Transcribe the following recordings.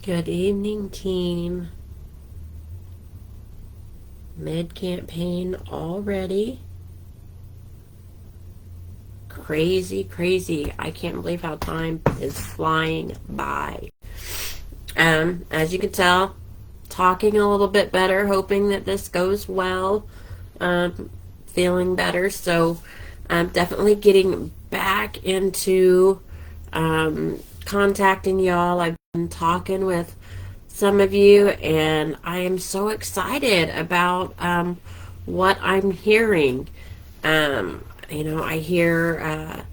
Good evening, team. Mid-campaign already. Crazy, crazy. I can't believe how time is flying by. As you can tell, talking a little bit better, hoping that this goes well. Feeling better. So I'm definitely getting back into contacting y'all. I've been talking with some of you, and I am so excited about what I'm hearing. I hear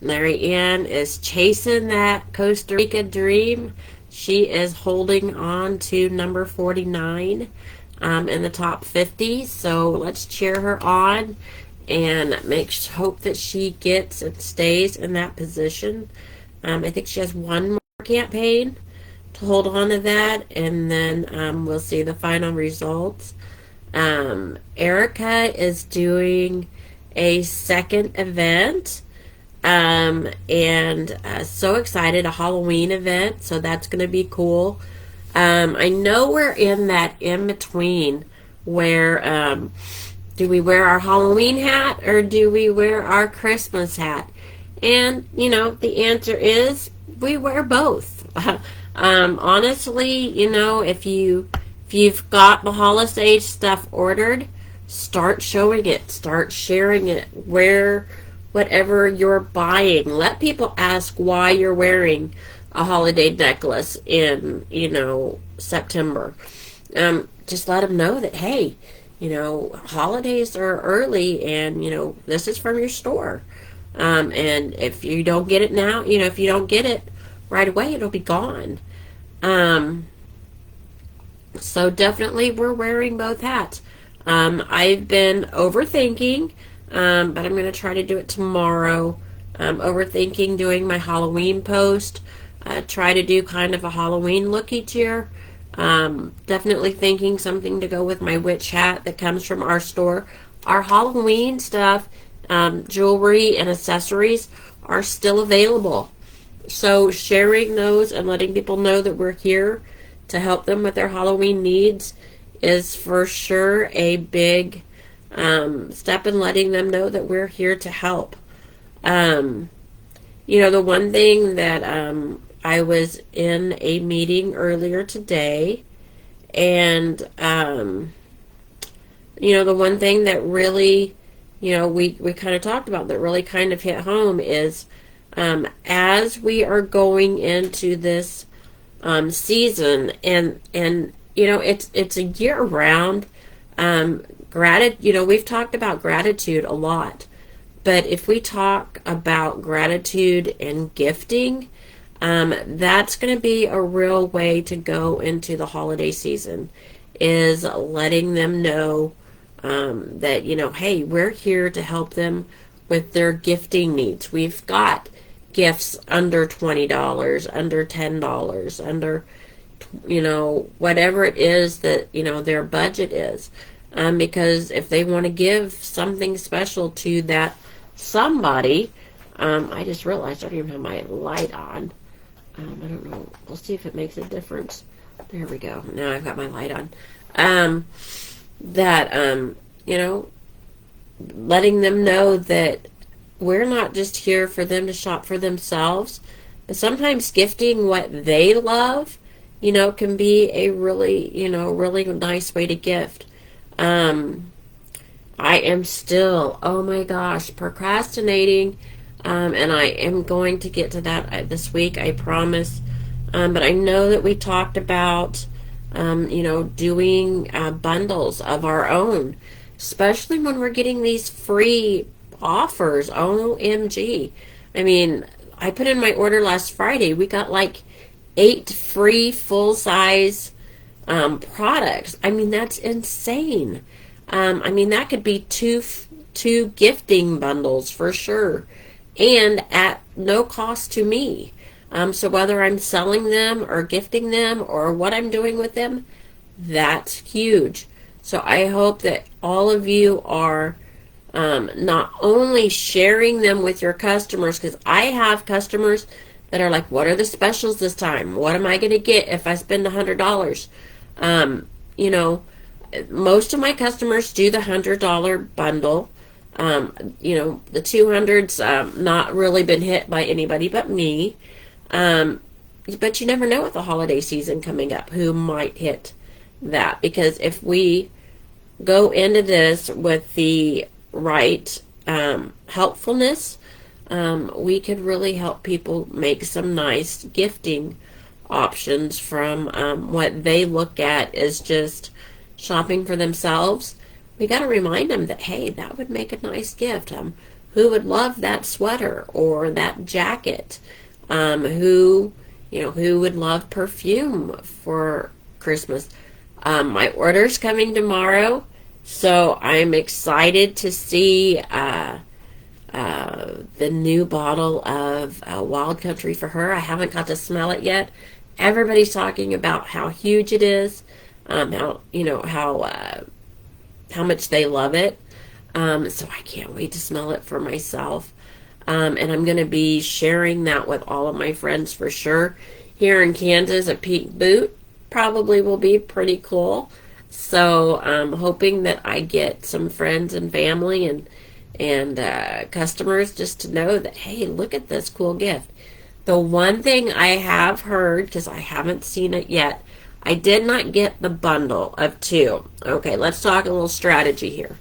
Larry Ann is chasing that Costa Rica dream. She is holding on to number 49 in the top 50. So let's cheer her on and hope that she gets and stays in that position. I think she has one more campaign to hold on to that, and then we'll see the final results. Erica is doing a second event, and so excited, a Halloween event, so that's going to be cool. I know we're in that in between where do we wear our Halloween hat or do we wear our Christmas hat? And the answer is we wear both. Honestly, if you've got the holiday stuff ordered, start showing it, start sharing it, wear whatever you're buying. Let people ask why you're wearing a holiday necklace in September. Just let them know that, hey, holidays are early, and this is from your store. And if you don't get it now, if you don't get it right away, it'll be gone. So definitely we're wearing both hats. I've been overthinking, but I'm going to try to do it tomorrow. Overthinking doing my Halloween post. Try to do kind of a Halloween look each year. Definitely thinking something to go with my witch hat that comes from our store. Our Halloween stuff, jewelry and accessories are still available. So sharing those and letting people know that we're here to help them with their Halloween needs is for sure a big step in letting them know that we're here to help. The one thing that I was in a meeting earlier today, and the one thing that really, we kind of talked about that really kind of hit home is as we are going into this season, and it's a year round we've talked about gratitude a lot, but if we talk about gratitude and gifting, that's going to be a real way to go into the holiday season, is letting them know that hey, we're here to help them with their gifting needs. We've got gifts under $20, under $10, under whatever it is that their budget is, because if they want to give something special to that somebody, I just realized I don't even have my light on. I don't know, we'll see if it makes a difference. There we go, now I've got my light on. Letting them know that we're not just here for them to shop for themselves, but sometimes gifting what they love, can be a really, really nice way to gift. I am still, oh my gosh, procrastinating, and I am going to get to that this week, I promise. But I know that we talked about, doing bundles of our own, especially when we're getting these free offers. OMG. I mean, I put in my order last Friday. We got like 8 free full-size products. I mean, that's insane. That could be two gifting bundles for sure, and at no cost to me. So whether I'm selling them or gifting them or what I'm doing with them, that's huge. So I hope that all of you are not only sharing them with your customers, because I have customers that are like, what are the specials this time? What am I going to get if I spend $100? You know, most of my customers do the $100 bundle. You know, the 200's not really been hit by anybody but me. But you never know with the holiday season coming up who might hit that, because if we go into this with the right helpfulness, we could really help people make some nice gifting options from what they look at as just shopping for themselves. We got to remind them that, hey, that would make a nice gift. Who would love that sweater or that jacket? Who would love perfume for Christmas? My order's coming tomorrow, so I'm excited to see the new bottle of Wild Country for her. I haven't got to smell it yet. Everybody's talking about how huge it is, how much they love it. So I can't wait to smell it for myself. And I'm going to be sharing that with all of my friends for sure. Here in Kansas, a pink boot probably will be pretty cool. So I'm hoping that I get some friends and family and customers just to know that, hey, look at this cool gift. The one thing I have heard, because I haven't seen it yet, I did not get the bundle of 2. Okay, let's talk a little strategy here.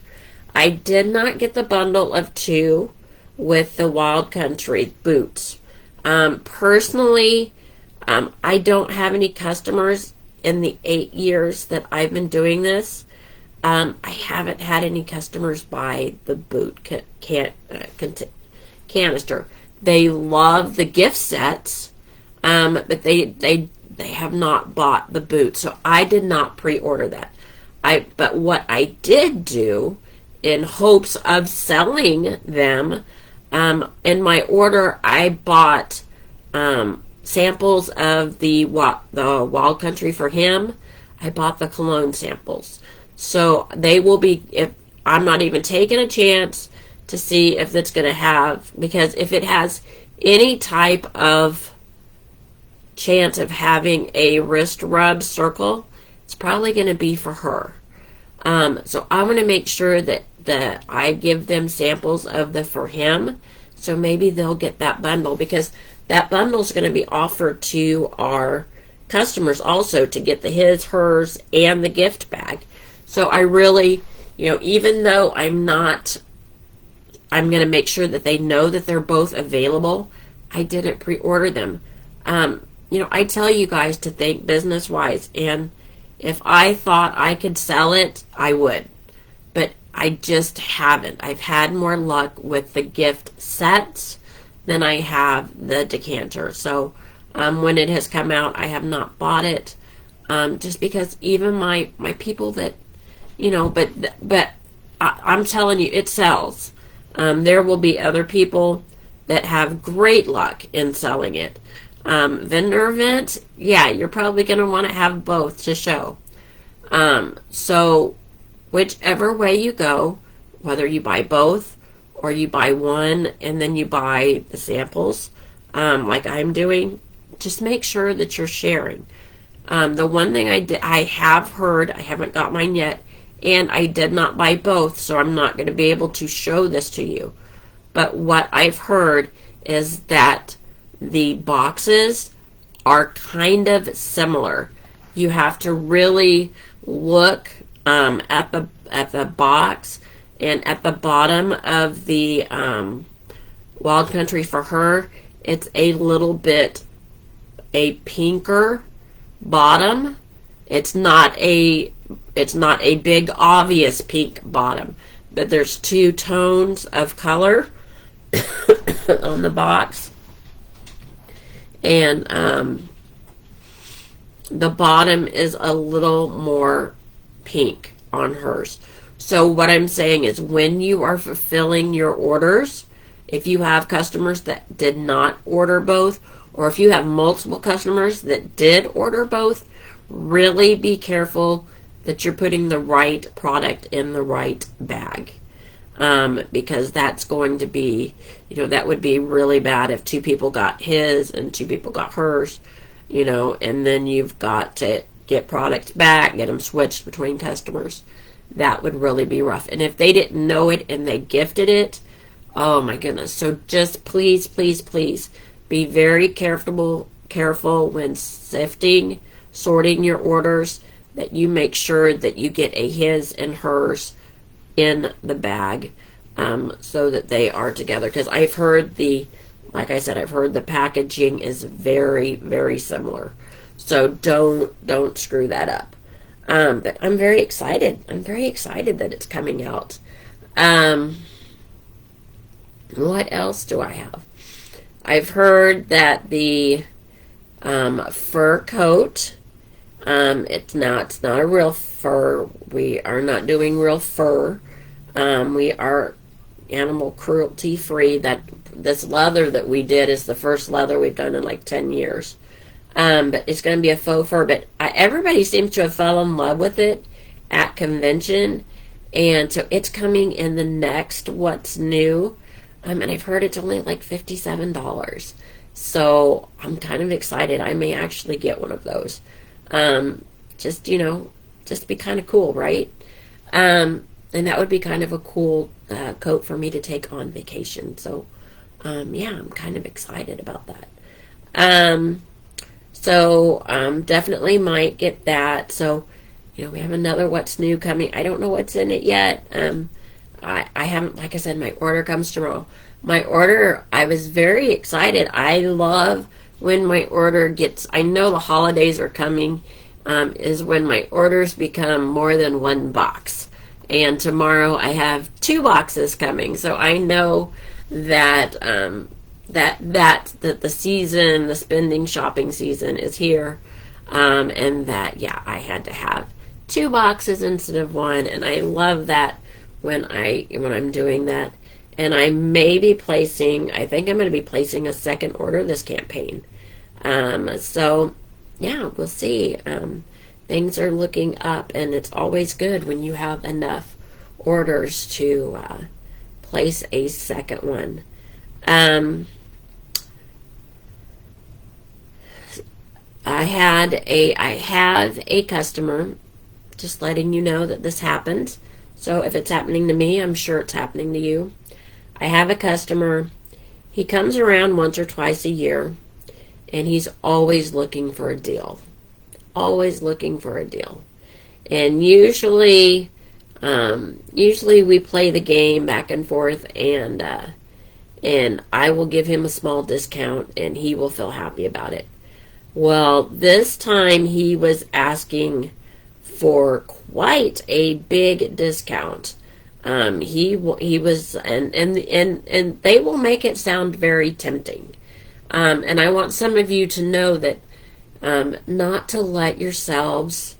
I did not get the bundle of 2 with the Wild Country boots. Personally, I don't have any customers in the 8 years that I've been doing this. I haven't had any customers buy the boot canister. They love the gift sets, but they have not bought the boot. So I did not pre-order that. But what I did do, in hopes of selling them, in my order, I bought samples of the Wild Country for him. I bought the cologne samples. So they will be, if I'm not even taking a chance to see if it's going to have, because if it has any type of chance of having a wrist rub circle, it's probably going to be for her. So I'm going to make sure that I give them samples of the for him, so maybe they'll get that bundle, because that bundle is going to be offered to our customers also to get the his, hers, and the gift bag. So I really, even though I'm going to make sure that they know that they're both available. I didn't pre-order them. I tell you guys to think business-wise, and if I thought I could sell it, I would. But I just haven't. I've had more luck with the gift sets than I have the decanter. So when it has come out, I have not bought it. Just because even my people that, but I'm telling you, it sells. There will be other people that have great luck in selling it. Vendor event, yeah, you're probably going to want to have both to show. So whichever way you go, whether you buy both or you buy one and then you buy the samples, like I'm doing, just make sure that you're sharing. The one thing I have heard, I haven't got mine yet, and I did not buy both, so I'm not going to be able to show this to you. But what I've heard is that the boxes are kind of similar. You have to really look at the box, and at the bottom of the Wild Country for her, it's a little bit a pinker bottom. It's not a big obvious pink bottom, but there's 2 tones of color on the box, and the bottom is a little more pink on hers. So what I'm saying is, when you are fulfilling your orders, if you have customers that did not order both, or if you have multiple customers that did order both, really be careful that you're putting the right product in the right bag. because that's going to be, that would be really bad if two people got his and two people got hers, and then you've got to get products back, get them switched between customers. That would really be rough. And if they didn't know it and they gifted it, oh my goodness. So just please, please, please be very careful when sifting, sorting your orders, that you make sure that you get a his and hers in the bag, so that they are together. Because I've heard like I said, I've heard the packaging is very, very similar. So don't screw that up. But I'm very excited. I'm very excited that it's coming out. What else do I have? I've heard that the fur coat, it's not a real fur. We are not doing real fur. We are animal cruelty free. That this leather that we did is the first leather we've done in like 10 years. But it's going to be a faux fur. But everybody seems to have fell in love with it at convention. And so it's coming in the next What's New. And I've heard it's only like $57. So I'm kind of excited. I may actually get one of those. Just be kind of cool, right? And that would be kind of a cool coat for me to take on vacation. So, yeah, I'm kind of excited about that. So definitely might get that. So, we have another What's New coming. I don't know what's in it yet. I haven't, like I said, my order comes tomorrow. My order, I was very excited. I love when my order gets, I know the holidays are coming, is when my orders become more than one box. And tomorrow I have 2 boxes coming. So I know that that the season, the spending shopping season is here, and that, yeah, I had to have 2 boxes instead of 1, and I love that when I'm doing that. And I may be placing, I think I'm going to be placing a second order this campaign. So yeah, we'll see. Things are looking up, and it's always good when you have enough orders to place a second one. I have a customer, just letting you know that this happened. So if it's happening to me, I'm sure it's happening to you. I have a customer. He comes around once or twice a year, and he's always looking for a deal. Always looking for a deal. And usually we play the game back and forth, and I will give him a small discount, and he will feel happy about it. Well, this time he was asking for quite a big discount. He was, and they will make it sound very tempting. And I want some of you to know that not to let yourselves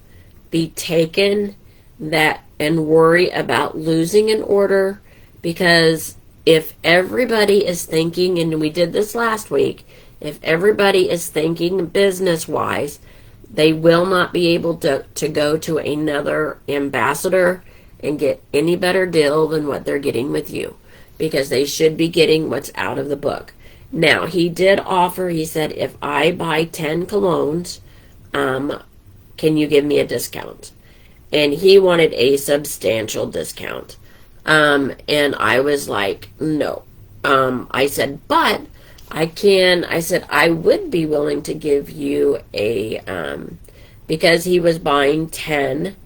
be taken that and worry about losing an order, because if everybody is thinking, and we did this last week, if everybody is thinking business-wise, they will not be able to go to another ambassador and get any better deal than what they're getting with you, because they should be getting what's out of the book. Now, he did offer, he said, if I buy 10 colognes, can you give me a discount? And he wanted a substantial discount. And I was like, no. I said, but I said, I would be willing to give you a, because he was buying 10,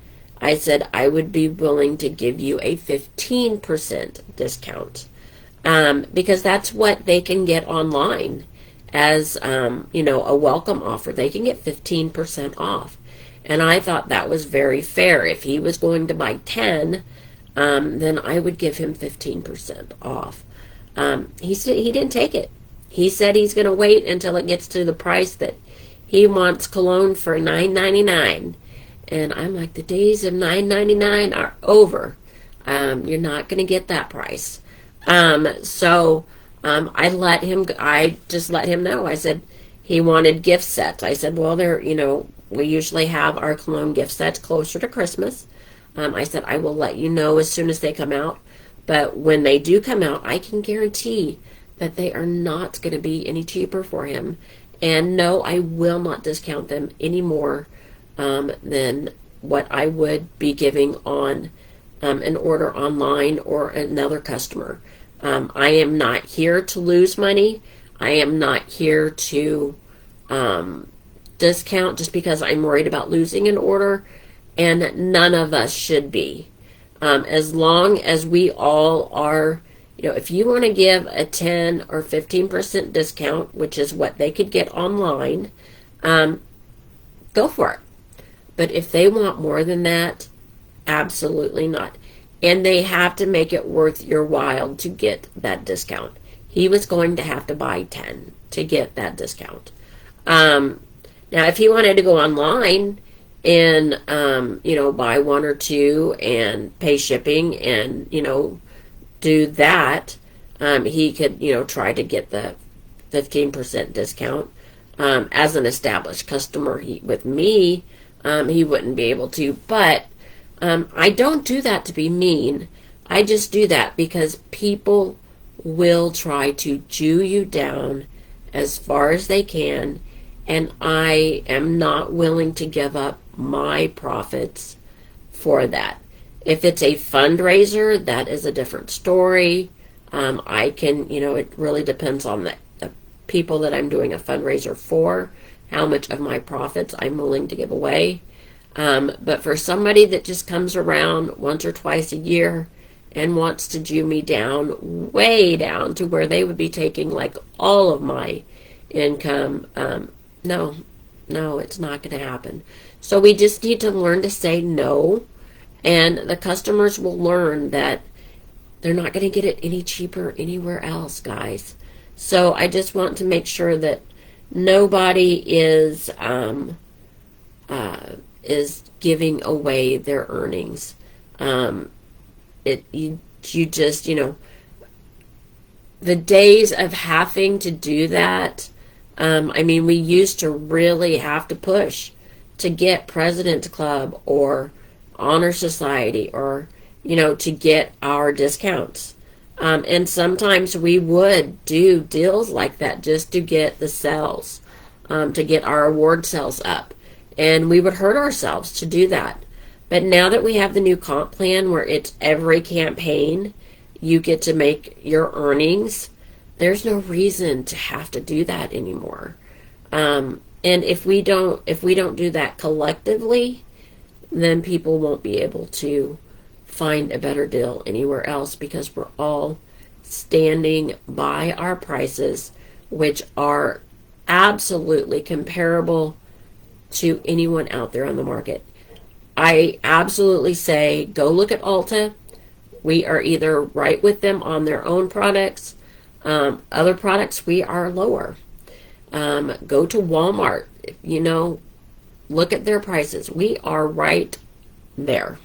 I said, I would be willing to give you a 15% discount. Because that's what they can get online as, a welcome offer. They can get 15% off. And I thought that was very fair. If he was going to buy 10, then I would give him 15% off. He said he didn't take it. He said he's going to wait until it gets to the price that he wants cologne for $9.99. And I'm like, the days of $9.99 are over. You're not going to get that price. So I just let him know. I said he wanted gift sets. I said, well, we usually have our cologne gift sets closer to Christmas. I said, I will let you know as soon as they come out. But when they do come out, I can guarantee that they are not going to be any cheaper for him. And no, I will not discount them any more than what I would be giving on an order online or another customer. I am not here to lose money. I am not here to discount just because I'm worried about losing an order, and none of us should be. As long as we all are, if you want to give a 10 or 15% discount, which is what they could get online, go for it. But if they want more than that, absolutely not. And they have to make it worth your while to get that discount. He was going to have to buy 10 to get that discount. Now, if he wanted to go online and, buy one or two and pay shipping and, do that, he could, try to get the 15% discount. As an established customer with me, he wouldn't be able to. But I don't do that to be mean. I just do that because people will try to Jew you down as far as they can, and I am not willing to give up my profits for that. If it's a fundraiser, that is a different story. I can, it really depends on the people that I'm doing a fundraiser for, how much of my profits I'm willing to give away. But for somebody that just comes around once or twice a year and wants to Jew me down, way down to where they would be taking like all of my income, no, it's not going to happen. So we just need to learn to say no, and the customers will learn that they're not going to get it any cheaper anywhere else, guys. So I just want to make sure that nobody is giving away their earnings. You just, the days of having to do that, we used to really have to push to get President's Club or Honor Society or, to get our discounts. And sometimes we would do deals like that just to get the sales, to get our award sales up. And we would hurt ourselves to do that. But now that we have the new comp plan where it's every campaign, you get to make your earnings, there's no reason to have to do that anymore. And if we don't do that collectively, then people won't be able to find a better deal anywhere else because we're all standing by our prices, which are absolutely comparable to anyone out there on the market. I absolutely say go look at Ulta. We are either right with them on their own products. Other products we are lower. Go to Walmart. Look at their prices. We are right there.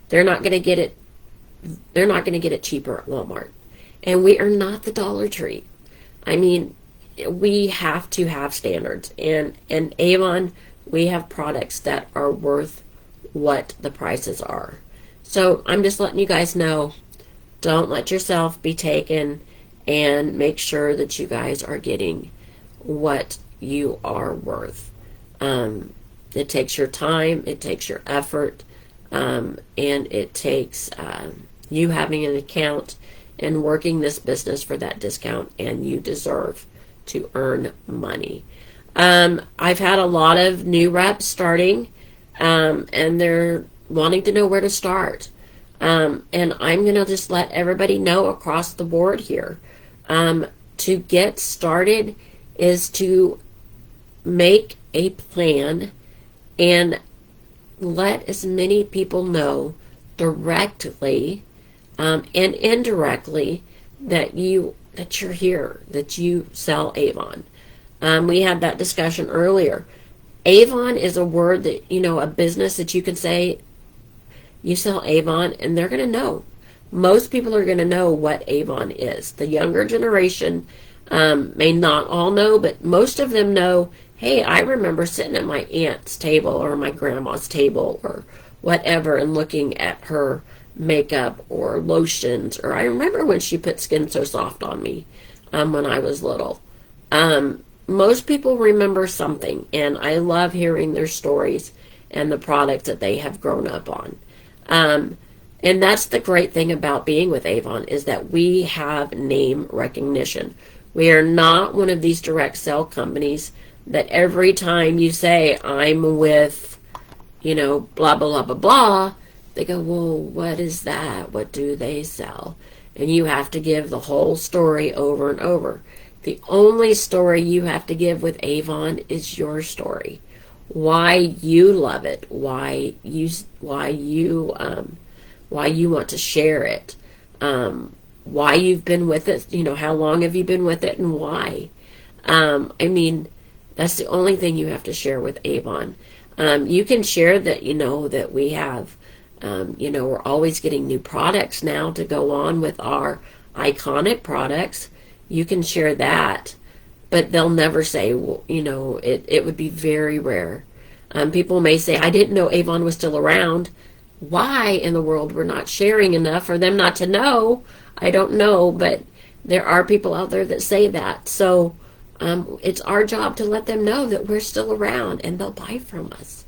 They're not going to get it. They're not going to get it cheaper at Walmart, and we are not the Dollar Tree. We have to have standards, and Avon, we have products that are worth what the prices are. So I'm just letting you guys know, don't let yourself be taken, and make sure that you guys are getting what you are worth. It takes your time, it takes your effort, and it takes you having an account and working this business for that discount, and you deserve to earn money. I've had a lot of new reps starting, and they're wanting to know where to start. And I'm going to just let everybody know across the board here. To get started is to make a plan and let as many people know directly and indirectly that you're here, that you sell Avon. We had that discussion earlier. Avon is a word that, a business that you can say you sell Avon, and they're going to know. Most people are going to know what Avon is. The younger generation may not all know, but most of them know, hey, I remember sitting at my aunt's table or my grandma's table or whatever and looking at her makeup or lotions, or I remember when she put Skin So Soft on me when I was little. Most people remember something, and I love hearing their stories and the products that they have grown up on. And that's the great thing about being with Avon, is that we have name recognition. We are not one of these direct sell companies that every time you say, I'm with, blah, blah, blah, blah, blah, they go, well, what is that? What do they sell? And you have to give the whole story over and over. The only story you have to give with Avon is your story. Why you love it, why you want to share it, why you've been with it, how long have you been with it, and why. That's the only thing you have to share with Avon. You can share that, that we have, we're always getting new products now to go on with our iconic products. You can share that, but they'll never say, well, it would be very rare. People may say, I didn't know Avon was still around. Why in the world we're not sharing enough for them not to know, I don't know, but there are people out there that say that. So it's our job to let them know that we're still around and they'll buy from us.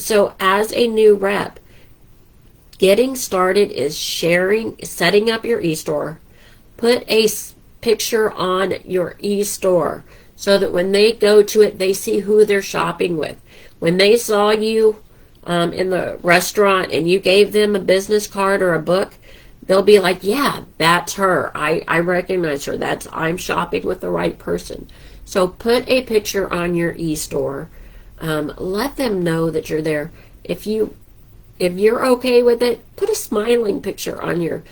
So as a new rep, getting started is setting up your e-store. Put a picture on your e-store so that when they go to it, they see who they're shopping with. When they saw you in the restaurant and you gave them a business card or a book, they'll be like, yeah, that's her. I recognize her. I'm shopping with the right person. So put a picture on your e-store. Let them know that you're there. If you're okay with it, put a smiling picture on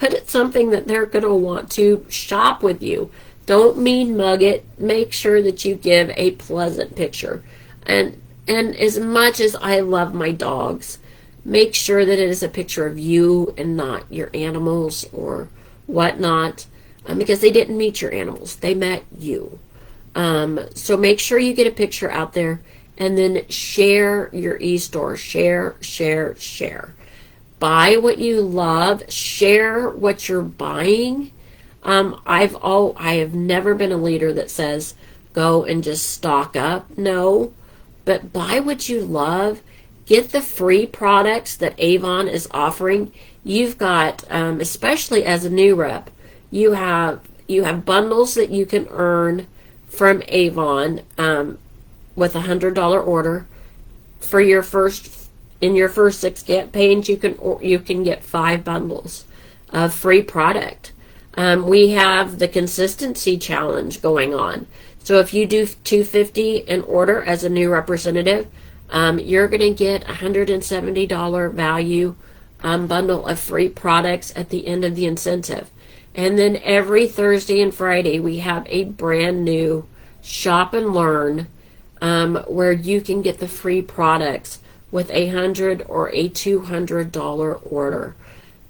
put it something that they're going to want to shop with you. Don't mean mug it. Make sure that you give a pleasant picture. And as much as I love my dogs, make sure that it is a picture of you and not your animals or whatnot, because they didn't meet your animals. They met you. So make sure you get a picture out there, and then share your e-store. Share. Buy what you love. Share what you're buying. I have never been a leader that says go and just stock up. No, but buy what you love. Get the free products that Avon is offering. You've got, especially as a new rep, you have bundles that you can earn from Avon with a $100 order. For your first 6 campaigns, you can get 5 bundles of free product. We have the consistency challenge going on. So if you do $250 an order as a new representative, you're going to get a $170 value bundle of free products at the end of the incentive. And then every Thursday and Friday, we have a brand new shop and learn where you can get the free products with a $100 or a $200 order.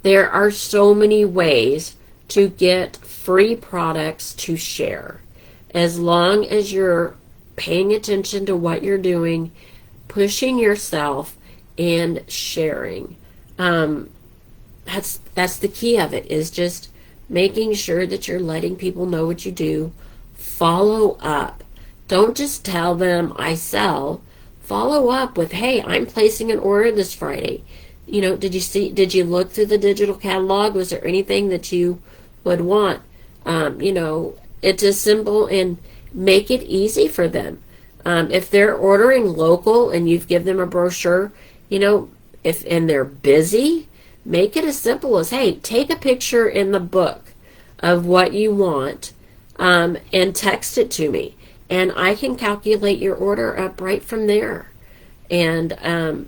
There are so many ways to get free products to share. As long as you're paying attention to what you're doing, pushing yourself, and sharing. That's the key of it, is just making sure that you're letting people know what you do. Follow up. Don't just tell them I sell. Follow up with, hey, I'm placing an order this Friday. Did you look through the digital catalog? Was there anything that you would want? It's as simple, and make it easy for them. If they're ordering local and you've given them a brochure, and they're busy, make it as simple as, hey, take a picture in the book of what you want and text it to me. And I can calculate your order up right from there. And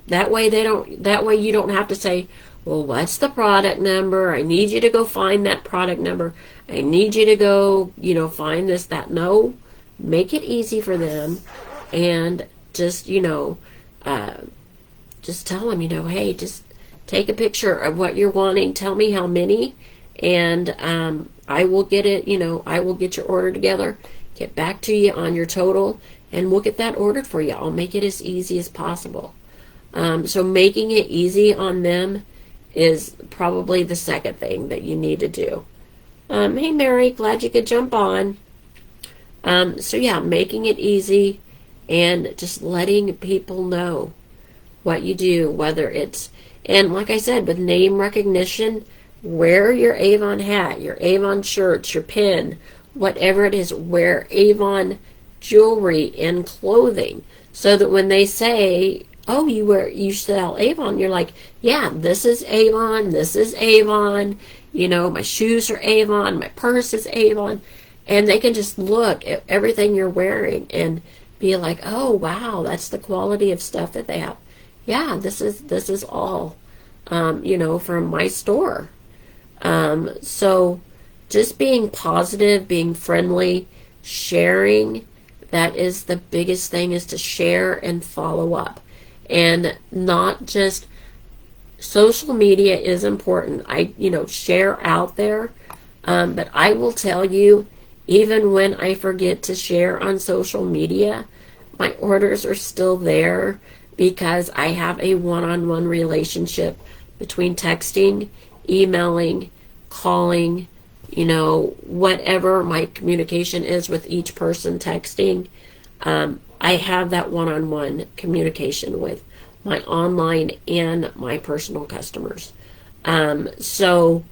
that way you don't have to say, well, what's the product number? I need you to go find that product number. I need you to go, find this, that. No, make it easy for them, and just tell them, hey, just take a picture of what you're wanting. Tell me how many, and I will get it, I will get your order together, get back to you on your total, and we'll get that ordered for you. I'll make it as easy as possible. So making it easy on them is probably the second thing that you need to do. Hey Mary, glad you could jump on. So yeah, making it easy and just letting people know what you do, whether it's, and like I said, with name recognition, wear your Avon hat, your Avon shirts, your pin, whatever it is, wear Avon jewelry and clothing, so that when they say, oh, you sell Avon, you're like, yeah, this is Avon, my shoes are Avon, my purse is Avon, and they can just look at everything you're wearing and be like, oh wow, that's the quality of stuff that they have. Yeah, this is all from my store. So just being positive, being friendly, sharing, that is the biggest thing, is to share and follow up. And not just, social media is important. Share out there. But I will tell you, even when I forget to share on social media, my orders are still there because I have a one-on-one relationship between texting, emailing, calling, whatever my communication is with each person texting. I have that one-on-one communication with my online and my personal customers. The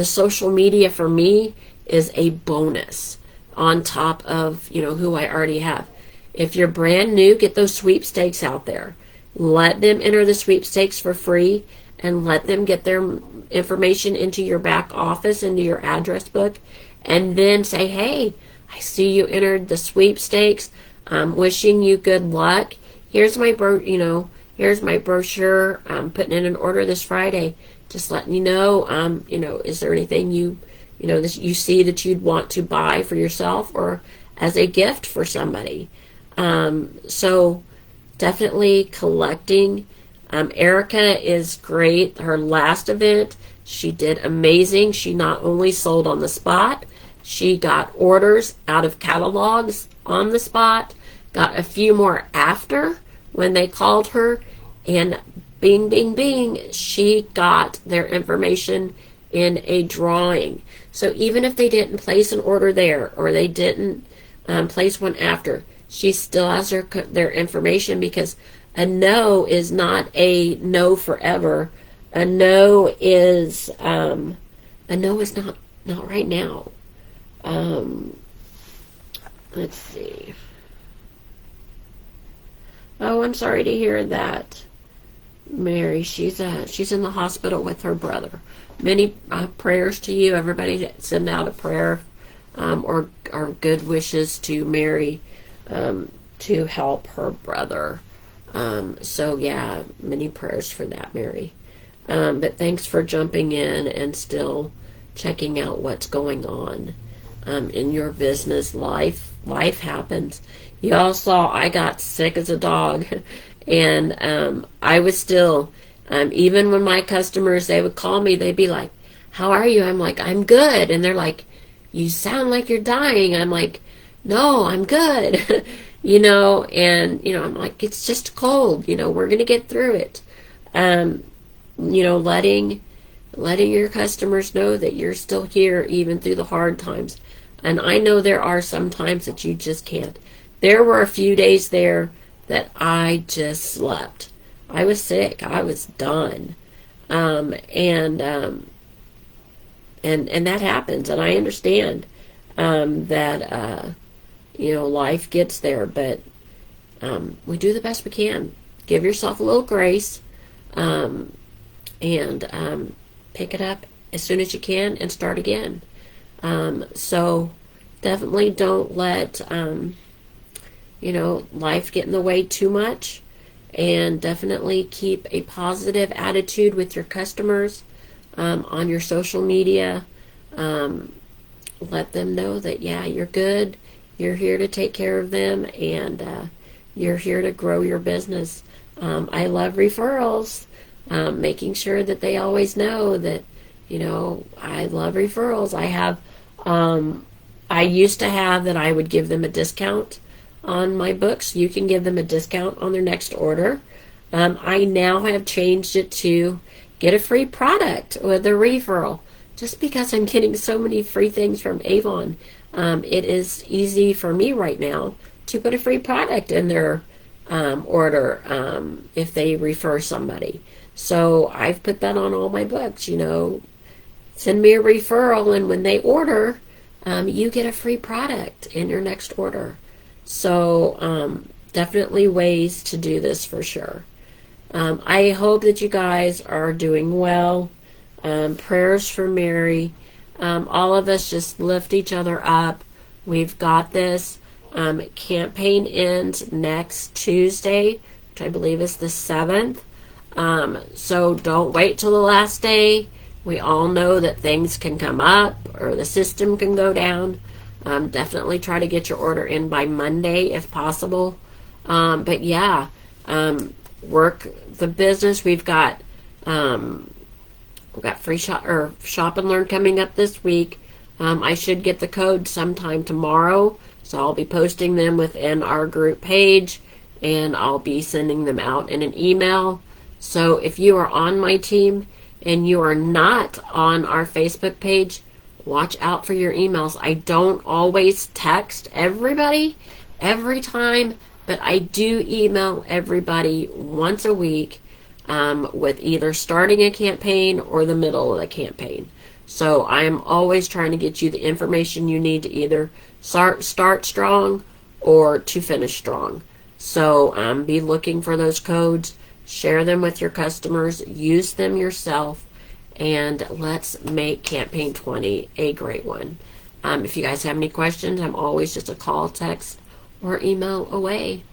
social media for me is a bonus on top of, who I already have. If you're brand new, get those sweepstakes out there. Let them enter the sweepstakes for free, and let them get their information into your back office, into your address book, and then say, hey, I see you entered the sweepstakes. I'm wishing you good luck. Here's my here's my brochure. I'm putting in an order this Friday. Just letting you know, is there anything you see that you'd want to buy for yourself or as a gift for somebody? So definitely collecting. Erica is great. Her last event, she did amazing. She not only sold on the spot, she got orders out of catalogs on the spot, got a few more after when they called her, and bing, bing, bing, she got their information in a drawing. So even if they didn't place an order there, or they didn't place one after, she still has their information, because a no is not a no forever. A no is not right now. Let's see. Oh, I'm sorry to hear that, Mary. She's in the hospital with her brother. Many prayers to you. Everybody send out a prayer or good wishes to Mary to help her brother. So yeah, many prayers for that, Mary. But thanks for jumping in and still checking out what's going on in your business. Life happens. You all saw I got sick as a dog, and I was still, even when my customers, they would call me, they'd be like, how are you? I'm like, I'm good. And they're like, you sound like you're dying. I'm like, no, I'm good. I'm like, it's just cold, we're going to get through it. Letting your customers know that you're still here even through the hard times. And I know there are some times that you just can't. There were a few days there that I just slept. I was sick. I was done. And that happens. And I understand that life gets there, but we do the best we can. Give yourself a little grace, and pick it up as soon as you can and start again. So definitely don't let life get in the way too much, and definitely keep a positive attitude with your customers on your social media. Let them know that, yeah, you're good. You're here to take care of them, and you're here to grow your business. I love referrals, making sure that they always know that, I love referrals. I used to have that I would give them a discount on my books. You can give them a discount on their next order. I now have changed it to, get a free product with a referral. Just because I'm getting so many free things from Avon, it is easy for me right now to put a free product in their order if they refer somebody. So I've put that on all my books, send me a referral, and when they order, you get a free product in your next order. So definitely ways to do this for sure. I hope that you guys are doing well. Prayers for Mary. All of us just lift each other up. We've got this. Campaign ends next Tuesday, which I believe is the 7th. So don't wait till the last day. We all know that things can come up or the system can go down. Definitely try to get your order in by Monday if possible. But yeah, work the business. We've got free shop and learn coming up this week. I should get the code sometime tomorrow, so I'll be posting them within our group page, and I'll be sending them out in an email. So if you are on my team and you are not on our Facebook page, watch out for your emails. I don't always text everybody every time, but I do email everybody once a week with either starting a campaign or the middle of the campaign. So I'm always trying to get you the information you need to either start strong or to finish strong. So be looking for those codes, share them with your customers, use them yourself, and let's make Campaign 20 a great one. If you guys have any questions, I'm always just a call, text, or email away.